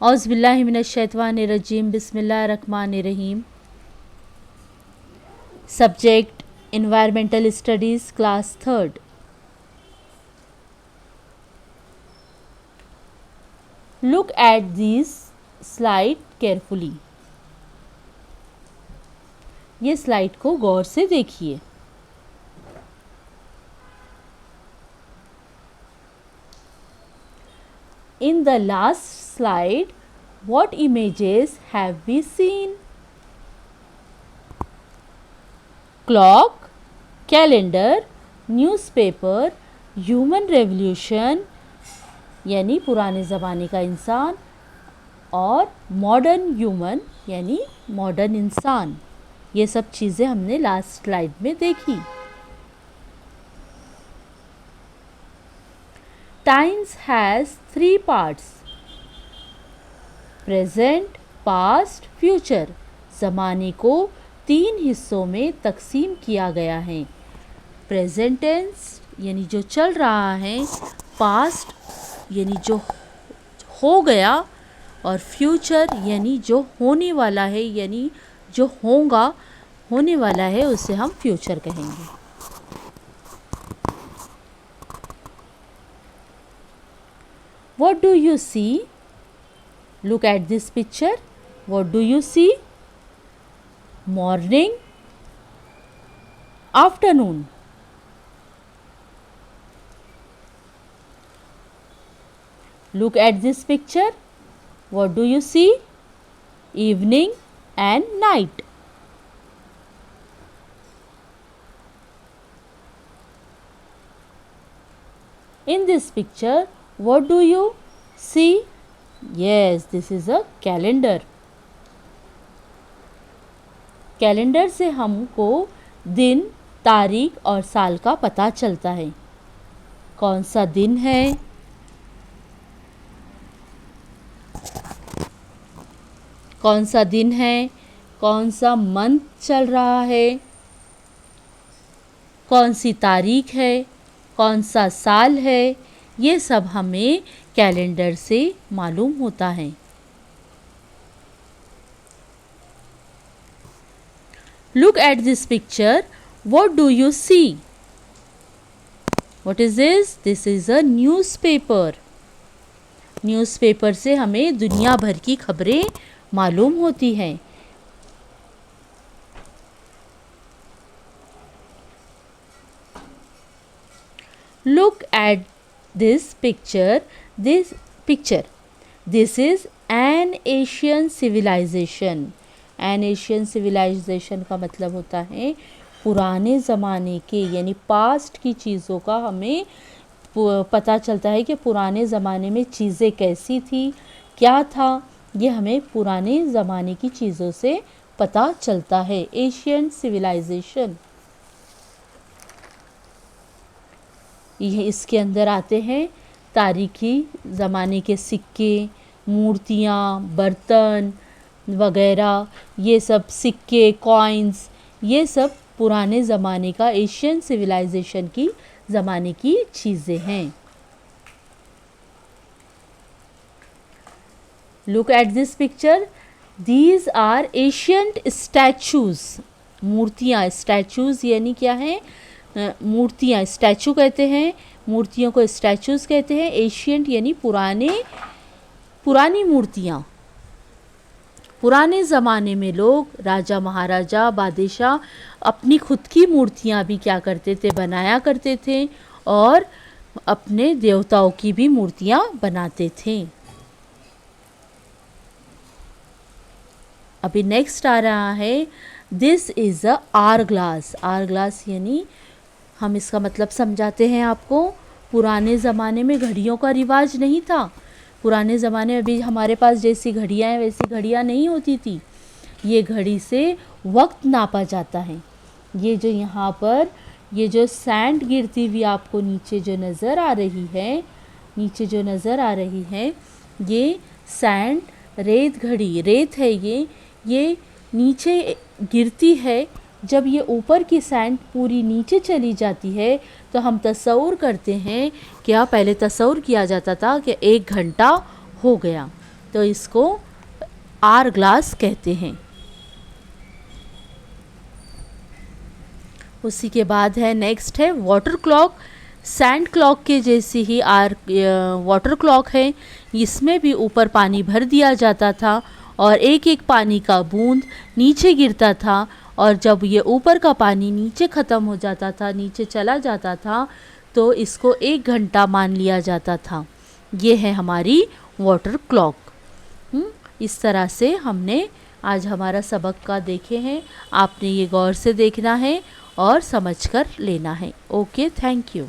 औज़ुबिल्लाहिमिनश्शैतानिर्रजीम बिस्मिल्लाहिर्रहमानिर्रहीम। Subject environmental studies class third. Look at this slide carefully. ये slide को गौर से देखिए। In the last slide, what images have we seen? Clock, calendar, newspaper, human revolution यानी पुराने ज़माने का इंसान और मॉडर्न ह्यूमन यानी मॉडर्न इंसान। ये सब चीज़ें हमने लास्ट स्लाइड में देखी। Times has three parts: present, past, future। ज़माने को तीन हिस्सों में तकसीम किया गया है। प्रेजेंट टेंस यानी जो चल रहा है, पास्ट यानी जो हो गया और फ्यूचर यानी जो होने वाला है यानी जो होने वाला है उसे हम फ्यूचर कहेंगे। What do you see? Look at this picture. What do you see? Morning, afternoon. Look at this picture. What do you see? Evening and night. In this picture, what do you see? Yes, this is a calendar. Calendar से हमको दिन, तारीख और साल का पता चलता है। कौन सा दिन है, कौन सा दिन है, कौन सा मंथ चल रहा है, कौन सी तारीख है, कौन सा साल है, ये सब हमें कैलेंडर से मालूम होता है। Look at this picture. What do you see? What is this? This is a newspaper. Newspaper से हमें दुनिया भर की खबरें मालूम होती हैं। Look at this picture. This is an Asian civilization. An Asian civilization का मतलब होता है पुराने ज़माने के यानी पास्ट की चीज़ों का हमें पता चलता है कि पुराने ज़माने में चीज़ें कैसी थी, क्या था, ये हमें पुराने ज़माने की चीज़ों से पता चलता है। Asian civilization. ये इसके अंदर आते हैं तारीखी ज़माने के सिक्के, मूर्तियाँ, बर्तन वगैरह, ये सब सिक्के, कॉइन्स, ये सब पुराने ज़माने का एशियन सिविलाइजेशन की ज़माने की चीज़ें हैं। Look at this picture. These are ancient statues. मूर्तियाँ, स्टैचूज़ यानी क्या है? मूर्तियाँ, स्टैचू कहते हैं, मूर्तियों को स्टैचूज़ कहते हैं। एशियंट यानी पुरानी मूर्तियाँ। पुराने ज़माने में लोग राजा महाराजा बादशाह अपनी खुद की मूर्तियाँ भी क्या करते थे, बनाया करते थे और अपने देवताओं की भी मूर्तियाँ बनाते थे। अभी नेक्स्ट आ रहा है, this is a hourglass. Hourglass यानी हम इसका मतलब समझाते हैं आपको। पुराने ज़माने में घड़ियों का रिवाज नहीं था। पुराने ज़माने में भी हमारे पास जैसी घड़ियाँ हैं वैसी घड़ियाँ नहीं होती थी। ये घड़ी से वक्त नापा जाता है। ये जो यहाँ पर ये जो सैंड गिरती हुई आपको नीचे जो नज़र आ रही है, ये सैंड रेत घड़ी, रेत है ये नीचे गिरती है। जब ये ऊपर की सैंड पूरी नीचे चली जाती है तो हम पहले तसव्वुर किया जाता था कि 1 घंटा हो गया। तो इसको आर ग्लास कहते हैं। उसी के बाद है नेक्स्ट है वाटर क्लॉक। सैंड क्लॉक के जैसी ही वाटर क्लॉक है। इसमें भी ऊपर पानी भर दिया जाता था और एक एक पानी का बूंद नीचे गिरता था, और जब ये ऊपर का पानी नीचे ख़त्म हो जाता था, नीचे चला जाता था, तो इसको 1 घंटा मान लिया जाता था। ये है हमारी वाटर क्लॉक। इस तरह से हमने आज हमारा सबक का देखे हैं। आपने ये गौर से देखना है और समझकर लेना है। Okay, thank you.